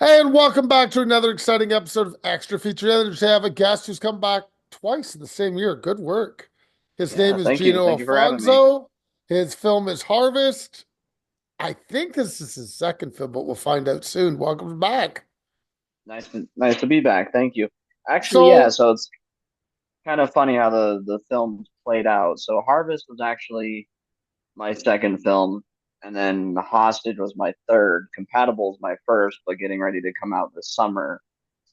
Hey, and welcome back to another exciting episode of Extra Feature Interviews. I have a guest who's come back twice in the same year. Good work. His name Yeah, is thank you. Gino Thank you for having me. Alfonso. His film is Harvest. I think this is his second film, but we'll find out soon. Welcome back. Nice to be back. Thank you. Actually, yeah, So, so it's kind of funny how the film played out. So Harvest was actually my second film, and then Hostage was my third. Compatible is my first, but getting ready to come out this summer.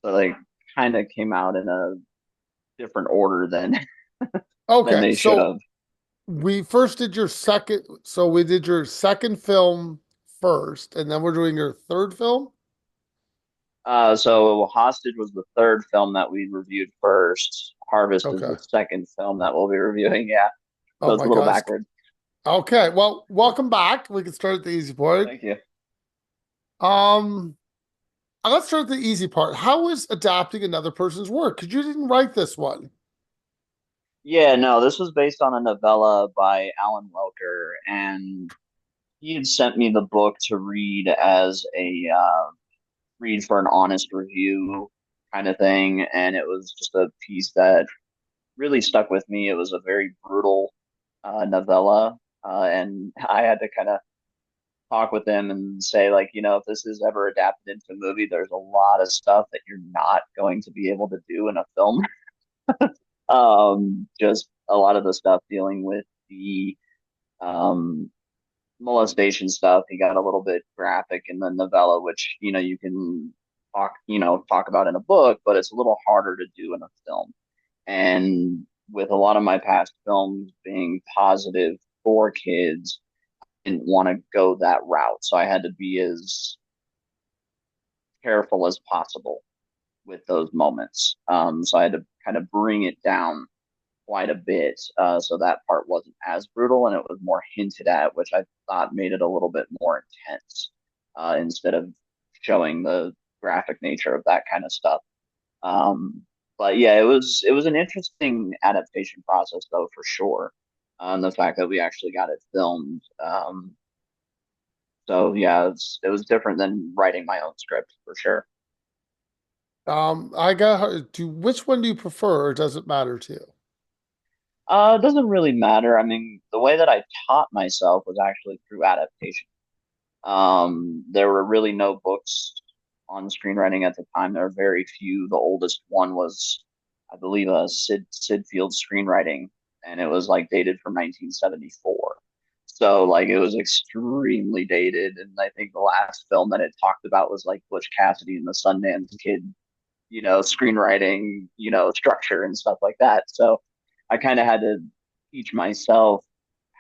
So they kind of came out in a different order than than okay. they should So have. we first did your second. So we did your second film first, and then we're doing your third film. So Hostage was the third film that we reviewed first. Harvest is Okay. the second film that we'll be reviewing. Yeah, Oh so it's my a little gosh. backwards. Okay. Well, welcome back. We can start at the easy point. Thank you. Um, let's start with the easy part. How is adapting another person's work? Because you didn't write this one. Yeah, no, this was based on a novella by Alan Welker, and he had sent me the book to read as a read for an honest review kind of thing, and it was just a piece that really stuck with me. It was a very brutal novella, and I had to kind of talk with him and say, like, if this is ever adapted into a movie, there's a lot of stuff that you're not going to be able to do in a film. Just a lot of the stuff dealing with the um, molestation stuff. He got a little bit graphic in the novella, which you can talk about in a book, but it's a little harder to do in a film. And with a lot of my past films being positive for kids, I didn't want to go that route, so I had to be as careful as possible with those moments. So I had to kind of bring it down quite a bit. So that part wasn't as brutal and it was more hinted at, which I thought made it a little bit more intense instead of showing the graphic nature of that kind of stuff. Um, but yeah, it was an interesting adaptation process though for sure. The fact that we actually got it filmed. So yeah, it was different than writing my own script for sure. I got to which one do you prefer, or does it matter to you? It doesn't really matter. I mean, the way that I taught myself was actually through adaptation. There were really no books on screenwriting at the time. There were very few. The oldest one was, I believe, a Sid Field screenwriting, and it was like dated from 1974. So like it was extremely dated, and I think the last film that it talked about was like Butch Cassidy and the Sundance Kid, screenwriting, structure and stuff like that. So I kind of had to teach myself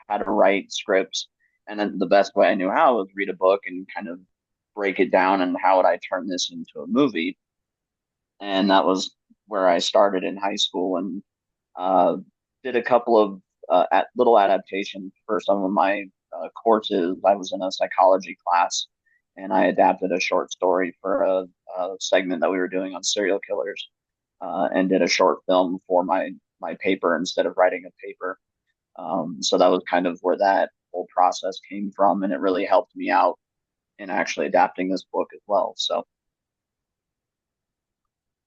how to write scripts. And then the best way I knew how was read a book and kind of break it down and how would I turn this into a movie. And that was where I started in high school and uh, did a couple of little adaptations for some of my courses. I was in a psychology class and I adapted a short story for a segment that we were doing on serial killers and did a short film for my paper instead of writing a paper. So that was kind of where that whole process came from, and it really helped me out in actually adapting this book as well. So,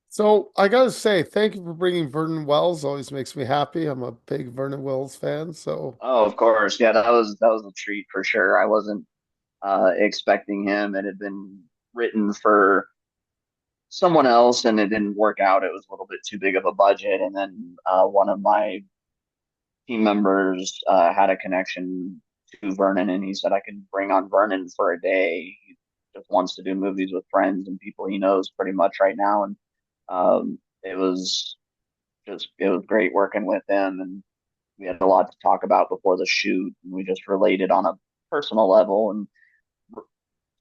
So I gotta say, thank you for bringing Vernon Wells. Always makes me happy. I'm a big Vernon Wells fan. So, oh, of course, yeah, that was a treat for sure. I wasn't expecting him. It had been written for someone else, and it didn't work out. It was a little bit too big of a budget, and then one of my team members had a connection to Vernon, and he said I could bring on Vernon for a day. He just wants to do movies with friends and people he knows pretty much right now, and it was it was great working with him, and we had a lot to talk about before the shoot, and we just related on a personal level and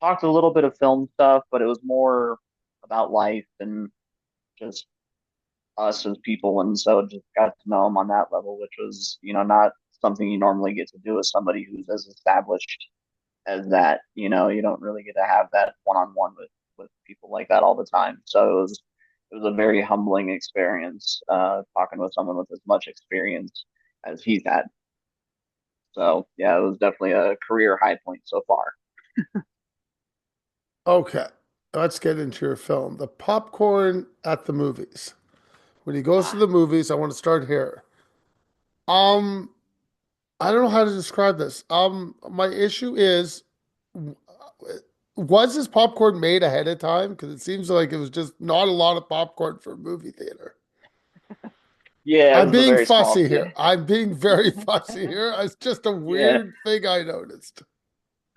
talked a little bit of film stuff, but it was more about life and just us as people, and so just got to know him on that level, which was not something you normally get to do with somebody who's as established as that. You don't really get to have that one on one with people like that all the time. So it was a very humbling experience talking with someone with as much experience as he's had. So yeah, it was definitely a career high point so far. okay. let's get into your film. The popcorn at the movies. When he goes to Ah, the movies, I want to start here. Um, I don't know how to describe this. My issue is, was this popcorn made ahead of time? Because it seems like it was just not a lot of popcorn for a movie theater. yeah, it I'm was a being very small fussy here. theater. I'm being very fussy here. It's just a Yeah, weird thing I noticed.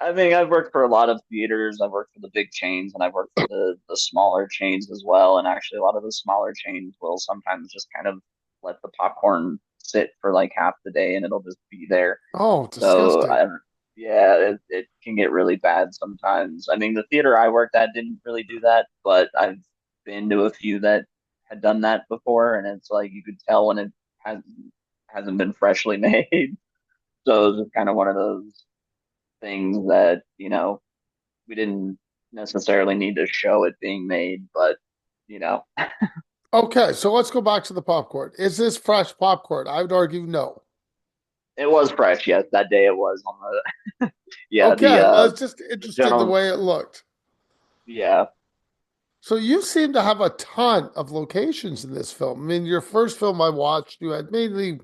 I mean, I've worked for a lot of theaters. I've worked for the big chains, and I've worked for the smaller chains as well. And actually, a lot of the smaller chains will sometimes just kind of let the popcorn sit for like half the day, and it'll just be there. Oh, So, disgusting. yeah, it can get really bad sometimes. I mean, the theater I worked at didn't really do that, but I've been to a few that had done that before, and it's like you could tell when it hasn't been freshly made. So it's just kind of one of those things that, we didn't necessarily need to show it being made, but you know, Okay, so let's go back to the popcorn. Is this fresh popcorn? I would argue no. it was fresh. Yes, that day it was on the yeah, Okay, well, it's just the interesting the general way it looked. yeah. So you seem to have a ton of locations in this film. I mean, your first film I watched, you had mainly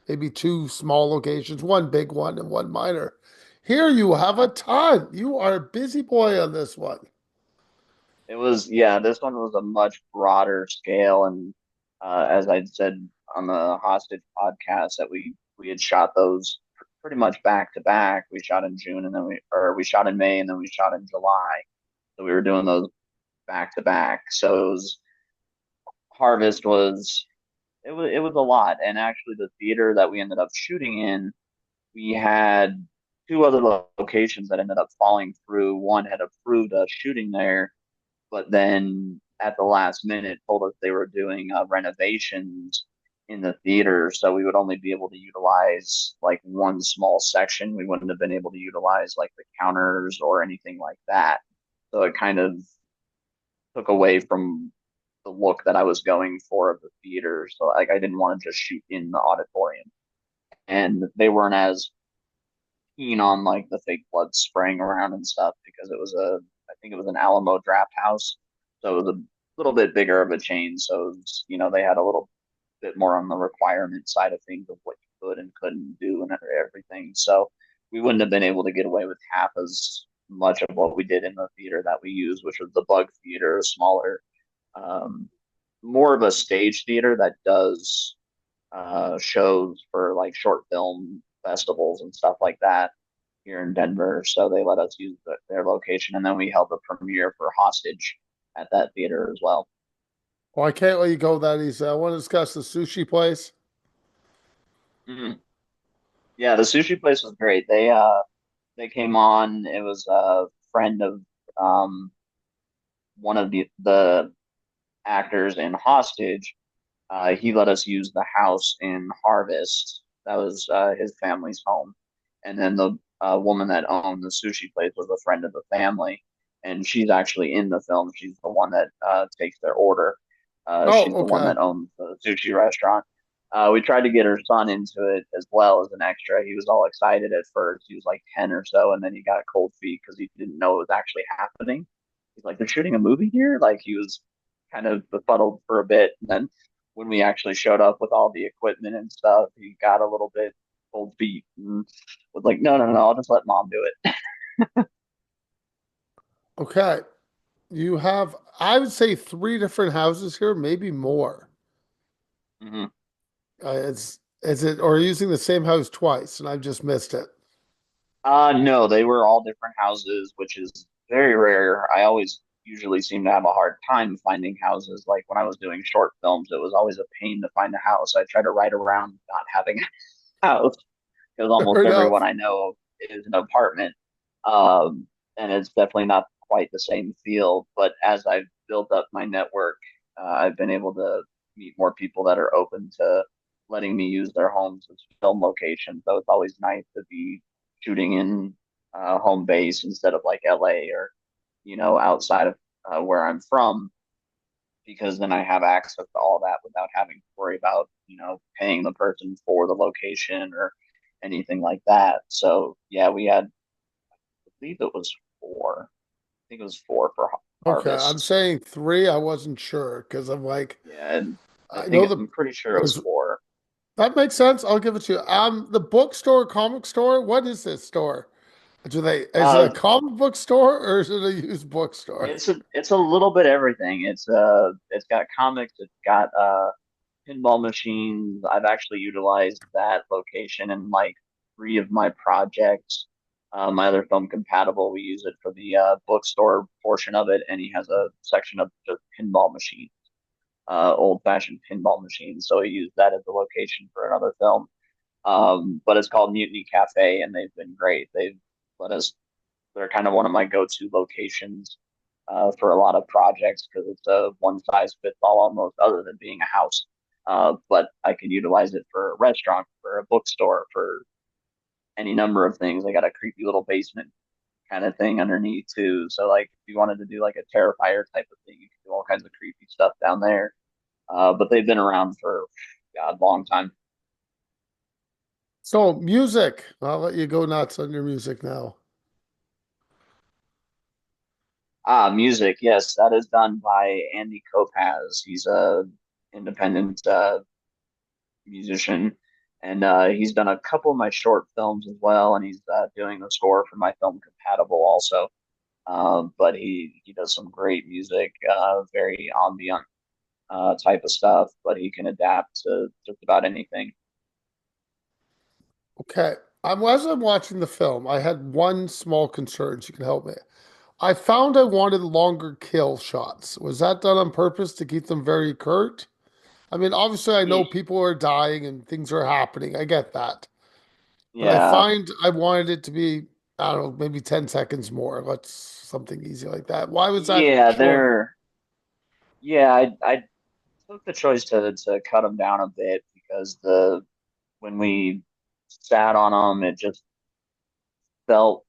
maybe two small locations, one big one and one minor. Here you have a ton. You are a busy boy on this one. It was, yeah, this one was a much broader scale. And as I said on the Hostage podcast, that we had shot those pretty much back to back. We shot in June and then we shot in May and then we shot in July. So we were doing those back to back. So it was, Harvest was, it was a lot. And actually, the theater that we ended up shooting in, we had two other locations that ended up falling through. One had approved us shooting there, but then at the last minute told us they were doing renovations in the theater, so we would only be able to utilize like one small section. We wouldn't have been able to utilize like the counters or anything like that. So it kind of took away from the look that I was going for of the theater. So like I didn't want to just shoot in the auditorium, and they weren't as keen on like the fake blood spraying around and stuff because I think it was an Alamo Draft House, so it was a little bit bigger of a chain. So it was, they had a little bit more on the requirement side of things of what you could and couldn't do and everything. So we wouldn't have been able to get away with half as much of what we did in the theater that we used, which was the Bug Theater, smaller, um, more of a stage theater that does shows for like short film festivals and stuff like that here in Denver. So they let us use their location, and then we held the premiere for Hostage at that theater as well. Well, I can't let you go that easy. I want to discuss the sushi place. Mhm. Yeah, the sushi place was great. They came on. It was a friend of um one of the actors in Hostage. He let us use the house in Harvest. That was his family's home. And then the woman that owned the sushi place was a friend of the family. And she's actually in the film. She's the one that takes their order. Oh, She's the one okay. that owns the sushi restaurant. We tried to get her son into it as well as an extra. He was all excited at first. He was like 10 or so, and then he got cold feet because he didn't know it was actually happening. He's like, they're shooting a movie here? Like, he was kind of befuddled for a bit. And then when we actually showed up with all the equipment and stuff, he got a little bit cold feet and was like, no, no, no, I'll just let mom do it. Okay. You have, I would say, three different houses here, maybe more. hmm Is it, or using the same house twice, and I've just missed it. No, they were all different houses, which is very rare. I always usually seem to have a hard time finding houses. Like when I was doing short films, it was always a pain to find a house. I try to write around not having a house because almost Fair everyone enough. I know is an apartment. Um, and it's definitely not quite the same feel. But as I've built up my network, I've been able to meet more people that are open to letting me use their homes as film locations. So it's always nice to be shooting in home base instead of like LA or, outside of where I'm from, because then I have access to all that without having to worry about, paying the person for the location or anything like that. So yeah, we had, I believe it was four. I think it was four for Okay, I'm Harvest. saying three. I wasn't sure because I'm like, Yeah, and I know the I'm pretty sure it was there's four. that makes sense. I'll give it to you. The bookstore, comic store. What is this store? Is it a Uh, comic book store or is it a used bookstore? it's a little bit everything. It's got comics, it's got pinball machines. I've actually utilized that location in like three of my projects. My other film compatible, we use it for the bookstore portion of it, and he has a section of just pinball machines, old-fashioned pinball machines. So he used that as the location for another film. But it's called Mutiny Cafe, and they've been great. They've let us. They're kind of one of my go-to locations for a lot of projects because it's a one size fits all almost, other than being a house. But I could utilize it for a restaurant, for a bookstore, for any number of things. I got a creepy little basement kind of thing underneath too. So like if you wanted to do like a Terrifier type of thing, you can do all kinds of creepy stuff down there. But they've been around for God, a long time. So music. I'll let you go nuts on your music now. Music, yes, that is done by Andy Kopaz. He's a independent musician, and he's done a couple of my short films as well, and he's doing the score for my film Compatible also. But he does some great music, very ambient type of stuff, but he can adapt to just about anything. Okay. As I'm watching the film, I had one small concern. So you can help me. I found I wanted longer kill shots. Was that done on purpose to keep them very curt? I mean, obviously, I know Yeah, people are dying and things are happening. I get that. But I yeah, find I wanted it to be, I don't know, maybe 10 seconds more. Let's something easy like that. Why was that yeah. shorter? They're yeah. I took the choice to cut them down a bit because the when we sat on them, it just felt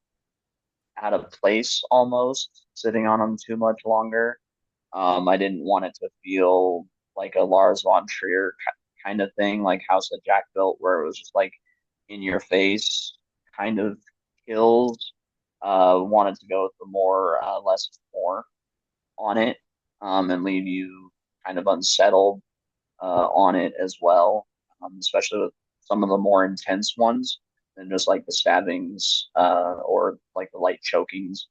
out of place almost sitting on them too much longer. I didn't want it to feel like a Lars von Trier kind of thing, like House that Jack built, where it was just like in your face kind of kills. Wanted to go with the more less is more on it, and leave you kind of unsettled on it as well, especially with some of the more intense ones than just like the stabbings or like the light chokings,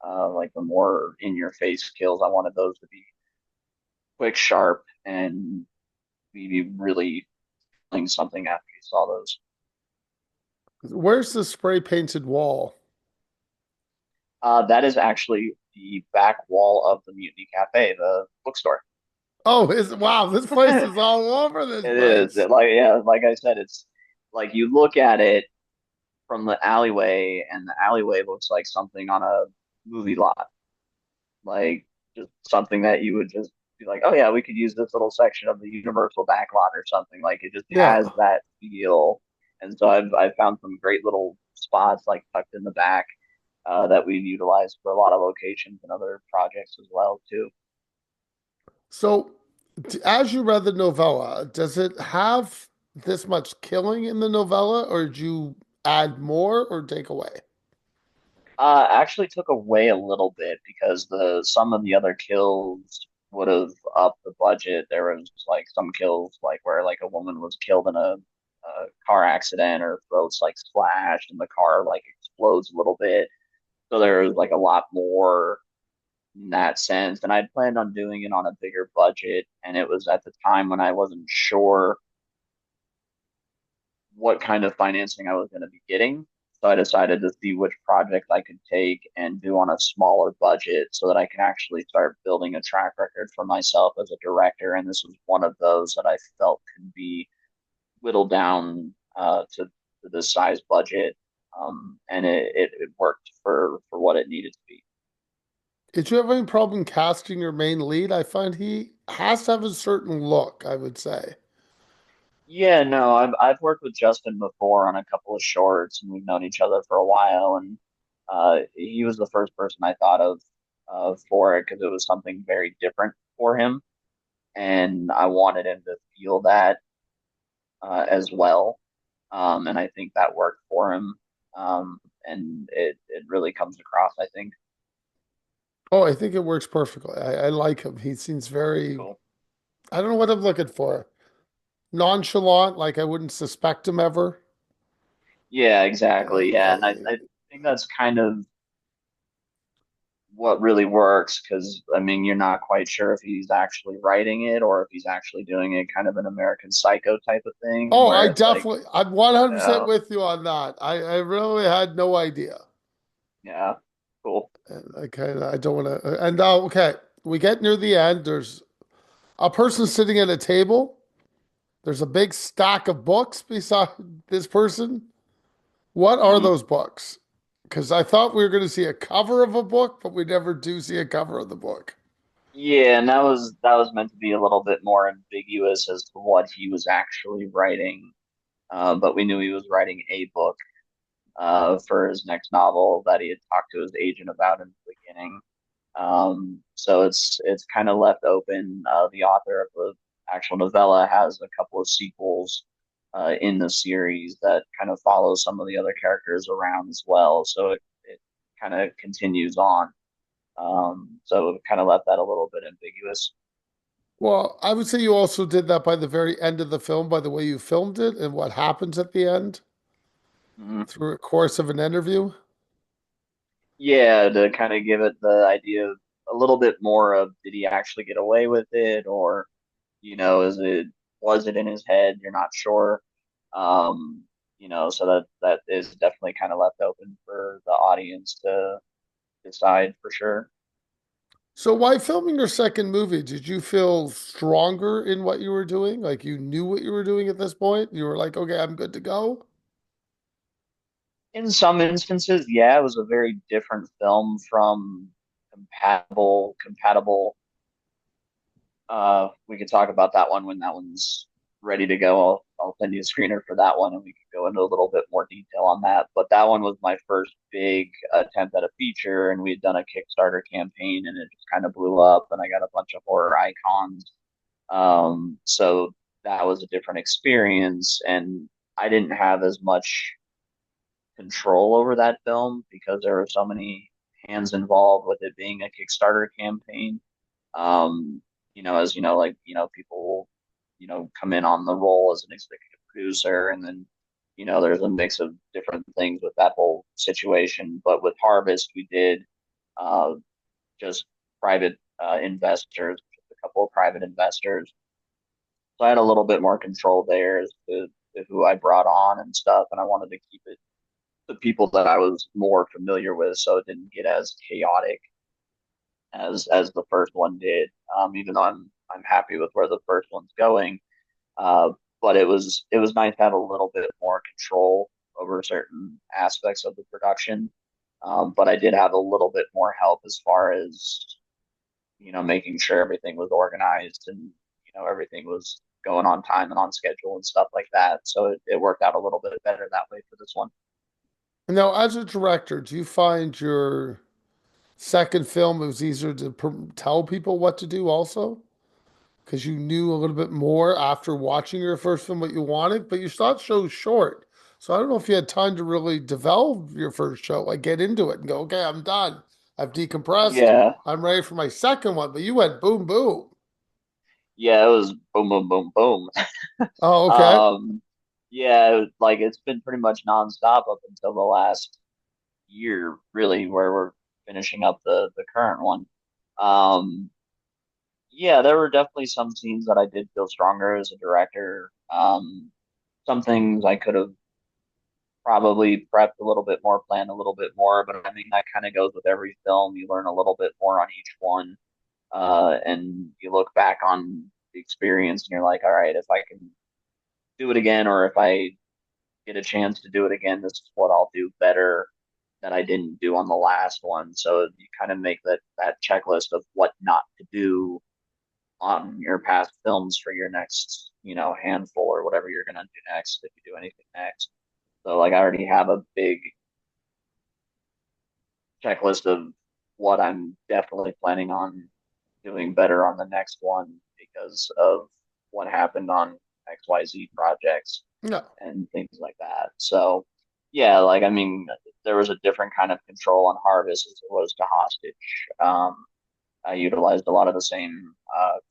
like the more in your face kills. I wanted those to be quick, sharp, and be really feeling something after you saw those. Where's the spray painted wall? That is actually the back wall of the Mutiny Cafe, the bookstore. Oh, wow, this place It is all over this is place. like yeah, like I said, it's like you look at it from the alleyway, and the alleyway looks like something on a movie lot, like just something that you would just be like, oh yeah, we could use this little section of the Universal back lot or something. Like it just has Yeah. that feel. And so I've found some great little spots like tucked in the back that we've utilized for a lot of locations and other projects as well too. So, as you read the novella, does it have this much killing in the novella, or did you add more or take away? Actually took away a little bit because the some of the other kills would have upped the budget. There was like some kills like where like a woman was killed in a car accident, or throats like splashed and the car like explodes a little bit. So there was like a lot more in that sense. And I'd planned on doing it on a bigger budget, and it was at the time when I wasn't sure what kind of financing I was going to be getting. So I decided to see which projects I could take and do on a smaller budget so that I can actually start building a track record for myself as a director. And this was one of those that I felt could be whittled down to this size budget. And it worked for what it needed to be. Did you have any problem casting your main lead? I find he has to have a certain look, I would say. Yeah, no, I've worked with Justin before on a couple of shorts, and we've known each other for a while. And he was the first person I thought of for it because it was something very different for him, and I wanted him to feel that as well. And I think that worked for him, and it really comes across, I think. Oh, I think it works perfectly. I like him. He seems very, Cool. I don't know what I'm looking for. Nonchalant, like I wouldn't suspect him ever. Yeah, exactly. Yeah, and I I, think that's kind of what really works because I mean you're not quite sure if he's actually writing it or if he's actually doing it kind of an American Psycho type of thing oh, where I it's like, definitely, I'm 100% yeah, with you on that. I really had no idea. yeah, cool. And I kind of, I don't want to, and now, okay, we get near the end. There's a person sitting at a table. There's a big stack of books beside this person. What are Mhm. those books? Because I thought we were going to see a cover of a book, but we never do see a cover of the book. Yeah, and that was meant to be a little bit more ambiguous as to what he was actually writing. But we knew he was writing a book for his next novel that he had talked to his agent about in the beginning. So it's kind of left open. The author of the actual novella has a couple of sequels in the series that kind of follow some of the other characters around as well. So it kind of continues on. So it kind of left that a little bit ambiguous. Well, I would say you also did that by the very end of the film, by the way you filmed it and what happens at the end Mhm. through a course of an interview. Yeah, to kind of give it the idea of a little bit more of did he actually get away with it, or is it was it in his head? You're not sure. Um, so that is definitely kind of left open for the audience to decide for sure. So, why filming your second movie? Did you feel stronger in what you were doing? Like you knew what you were doing at this point? You were like, okay, I'm good to go. In some instances, yeah, it was a very different film from compatible. We could talk about that one when that one's ready to go. I'll send you a screener for that one, and we can go into a little bit more detail on that. But that one was my first big attempt at a feature, and we had done a Kickstarter campaign, and it just kind of blew up, and I got a bunch of horror icons. So that was a different experience, and I didn't have as much control over that film because there were so many hands involved with it being a Kickstarter campaign. Um, as like, people will, come in on the role as an executive producer, and then, there's a mix of different things with that whole situation. But with Harvest, we did uh, just private investors, just a couple of private investors. So I had a little bit more control there as to who I brought on and stuff, and I wanted to keep it the people that I was more familiar with, so it didn't get as chaotic as the first one did. Even though I'm happy with where the first one's going, uh, but it was nice to have a little bit more control over certain aspects of the production. But I did have a little bit more help as far as making sure everything was organized and everything was going on time and on schedule and stuff like that. So it worked out a little bit better that way for this one. And now, as a director, do you find your second film it was easier to tell people what to do also? Because you knew a little bit more after watching your first film what you wanted, but you shot so short. So I don't know if you had time to really develop your first show, like get into it and go, okay, I'm done. I've decompressed. Yeah, I'm ready for my second one. But you went boom, boom. yeah, it was boom, boom, boom, boom. Oh, okay. Um, yeah, like it's been pretty much nonstop up until the last year, really, where we're finishing up the current one. Um, yeah, there were definitely some scenes that I did feel stronger as a director. Some things I could have probably prepped a little bit more, planned a little bit more, but I mean that kind of goes with every film. You learn a little bit more on each one, and you look back on the experience, and you're like, all right, if I can do it again, or if I get a chance to do it again, this is what I'll do better that I didn't do on the last one. So you kind of make that checklist of what not to do on your past films for your next, handful or whatever you're gonna do next if you do anything next. So like I already have a big checklist of what I'm definitely planning on doing better on the next one because of what happened on XYZ projects No. and things like that. So yeah, like I mean, there was a different kind of control on Harvest as it was to Hostage. I utilized a lot of the same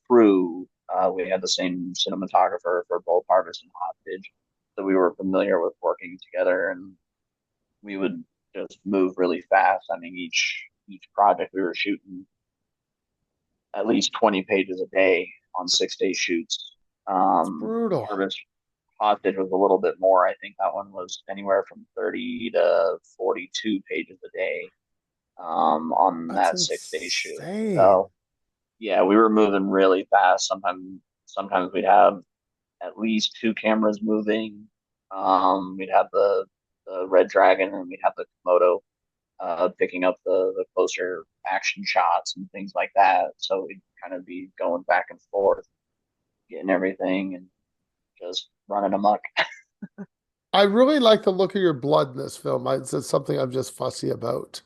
crew. We had the same cinematographer for both Harvest and Hostage, so we were familiar with working together, and we would just move really fast. I mean, each project we were shooting at least 20 pages a day on 6 day shoots. It's brutal. Harvest Hostage was a little bit more. I think that one was anywhere from 30 to 42 pages a day on That's that 6 day shoot. insane. So yeah, we were moving really fast. Sometimes we'd have at least two cameras moving. We'd have the Red Dragon and we'd have the Komodo picking up the closer action shots and things like that. So we'd kind of be going back and forth, getting everything and just running amok. I really like the look of your blood in this film. It's something I'm just fussy about.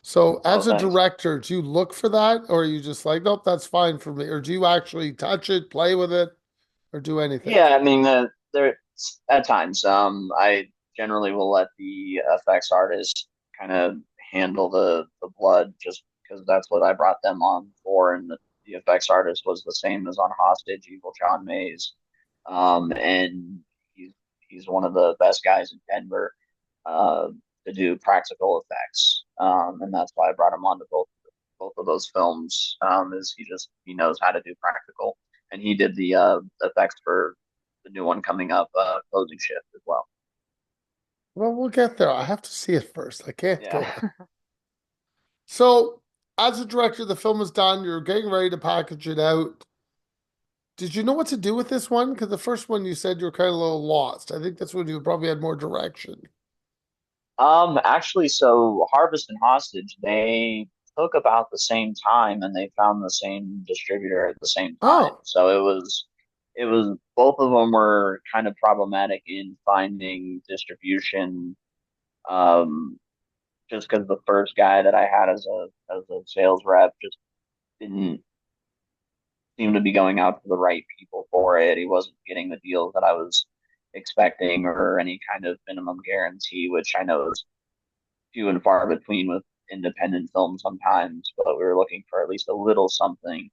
So, Oh, as a thanks. director, do you look for that, or are you just like, nope, that's fine for me? Or do you actually touch it, play with it, or do anything? Yeah, I mean, there at times, I generally will let the effects artist kind of handle the blood just because that's what I brought them on for, and the effects artist was the same as on Hostage, Evil John Mays, and he's one of the best guys in Denver uh, to do practical effects, and that's why I brought him on to both of those films. Is he knows how to do practical, and he did the effects for the new one coming up, Closing Shift as well. Well, we'll get there. I have to see it first. I can't Yeah. go. So, as a director, the film is done. You're getting ready to package it out. Did you know what to do with this one? Because the first one you said you were kind of a little lost. I think that's when you probably had more direction. Actually, so Harvest and Hostage, they took about the same time and they found the same distributor at the same time. Oh, So it was both of them were kind of problematic in finding distribution. Um, just because the first guy that I had as a sales rep just didn't seem to be going out to the right people for it. He wasn't getting the deals that I was expecting or any kind of minimum guarantee, which I know is few and far between with independent films sometimes, but we were looking for at least a little something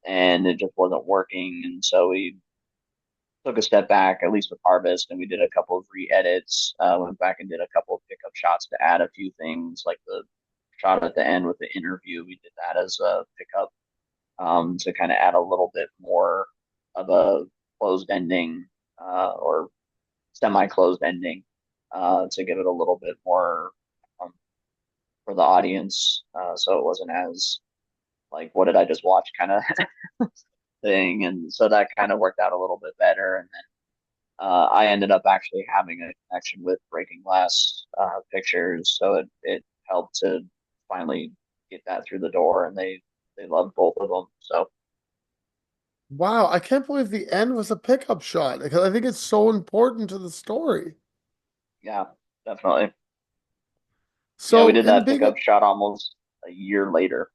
and it just wasn't working. And so we took a step back, at least with Harvest, and we did a couple of re-edits, went back and did a couple of pickup shots to add a few things, like the shot at the end with the interview. We did that as a pickup to kind of add a little bit more of a closed ending or semi-closed ending to give it a little bit more um, for the audience, so it wasn't as like what did I just watch kind of thing, and so that kind of worked out a little bit better. And then I ended up actually having a connection with Breaking Glass Pictures, so it helped to finally get that through the door, and they loved both of them. So wow. I can't believe the end was a pickup shot because I think it's so important to the story. yeah, definitely. Yeah, we So, did in that being a pickup shot almost a year later.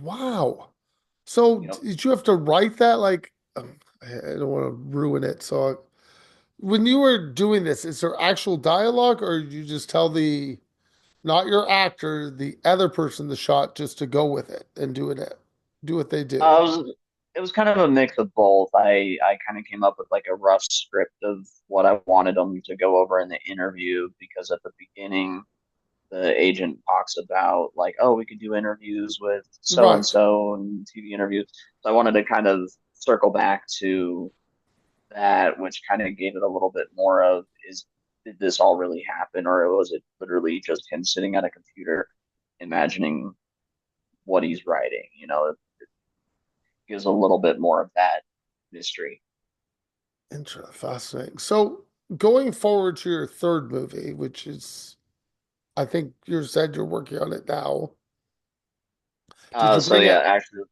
wow. So, You know, did you have to write that? Like, I don't want to ruin it. So, when you were doing this, is there actual dialogue, or you just tell the not your actor, the other person the shot just to go with it and do what they do? it was kind of a mix of both. I kind of came up with like a rough script of what I wanted them to go over in the interview because at the beginning the agent talks about like, oh, we could do interviews with so and Right. so and TV interviews. So I wanted to kind of circle back to that, which kind of gave it a little bit more of is did this all really happen or was it literally just him sitting at a computer imagining what he's writing? You know, it gives a little bit more of that mystery. Interesting. Fascinating. So, going forward to your third movie, which is, I think you said you're working on it now. Did you So bring yeah, it? actually,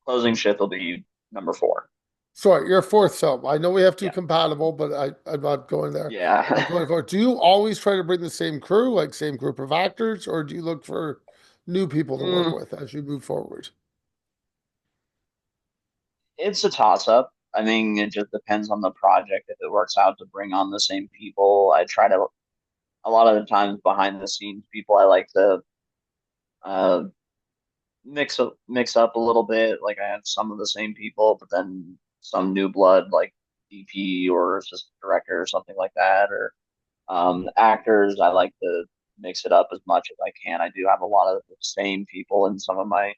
closing shift will be number four. Sorry, your fourth film. I know we have two Yeah, compatible, but I'm not going there. yeah. Going forward, do you always try to bring the same crew, like same group of actors, or do you look for new people to work mm, with as you move forward? it's a toss up. I mean, it just depends on the project. If it works out to bring on the same people, I try to. a lot of the times behind the scenes people I like to uh, mix up a little bit. Like I have some of the same people, but then some new blood like DP or assistant director or something like that, or actors. I like to mix it up as much as I can. I do have a lot of the same people in some of my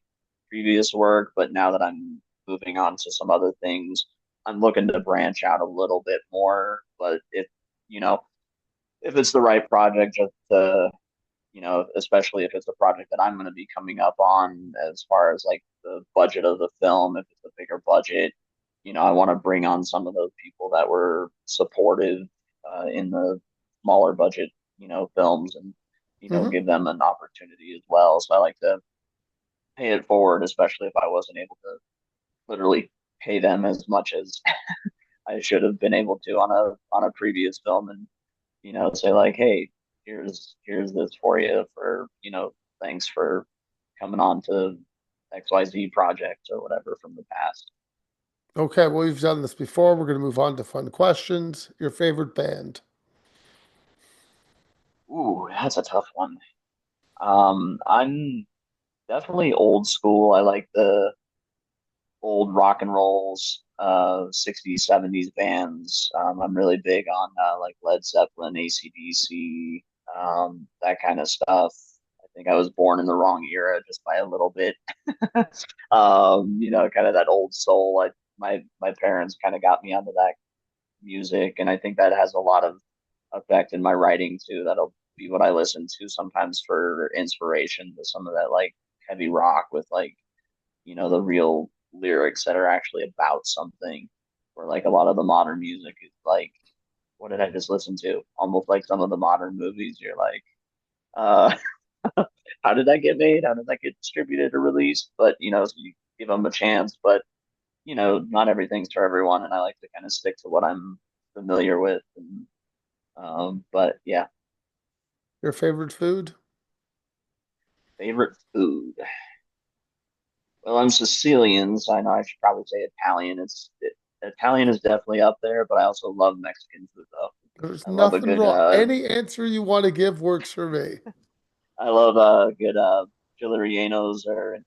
previous work, but now that I'm moving on to some other things, I'm looking to branch out a little bit more. But if you know, if it's the right project, just especially if it's a project that I'm going to be coming up on as far as like the budget of the film, if it's a bigger budget, I want to bring on some of those people that were supportive in the smaller budget, films and, Hmm. give them an opportunity as well. So I like to pay it forward, especially if I wasn't able to literally pay them as much as I should have been able to on a previous film and say like, hey, here's this for you for, thanks for coming on to XYZ project or whatever from the past. Okay, well, we've done this before. We're going to move on to fun questions. Your favorite band? Ooh, that's a tough one. I'm definitely old school. I like the old rock and rolls, 60s, 70s bands. I'm really big on like Led Zeppelin, AC/DC, that kind of stuff. I think I was born in the wrong era just by a little bit. Kind of that old soul. My parents kind of got me onto that music, and I think that has a lot of effect in my writing too. That'll be what I listen to sometimes for inspiration to some of that like heavy rock with like the real lyrics that are actually about something. Where like a lot of the modern music is like, what did I just listen to? Almost like some of the modern movies. You're like, uh, how did that get made? How did that get distributed or released? But so you give them a chance. But not everything's for everyone, and I like to kind of stick to what I'm familiar with. But yeah, Your favorite food? favorite food. Well, I'm Sicilian, so I know I should probably say Italian. Italian is definitely up there, but I also love Mexican food though. There's I love a nothing good wrong. Any answer you want to give works for me. I love good chili rellenos or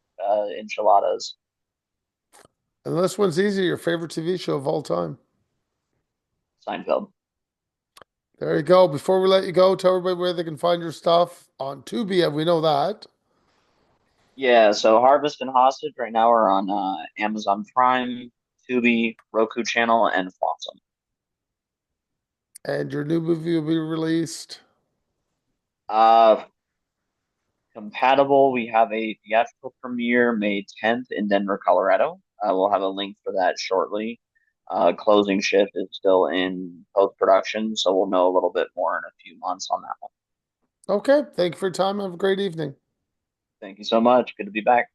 enchiladas. And this one's easy. Your favorite TV show of all time? Seinfeld. There you go. Before we let you go, tell everybody where they can find your stuff on Tubi. We know that. Yeah, so Harvest and Hostage right now are on Amazon Prime, Tubi, Roku channel, and Flotsam. And your new movie will be released. Uh, Compatible. We have a theatrical premiere May 10th in Denver, Colorado. We'll have a link for that shortly. Closing shift is still in post production, so we'll know a little bit more in a few months on that one. Okay. Thank you for your time. Have a great evening. Thank you so much. Good to be back.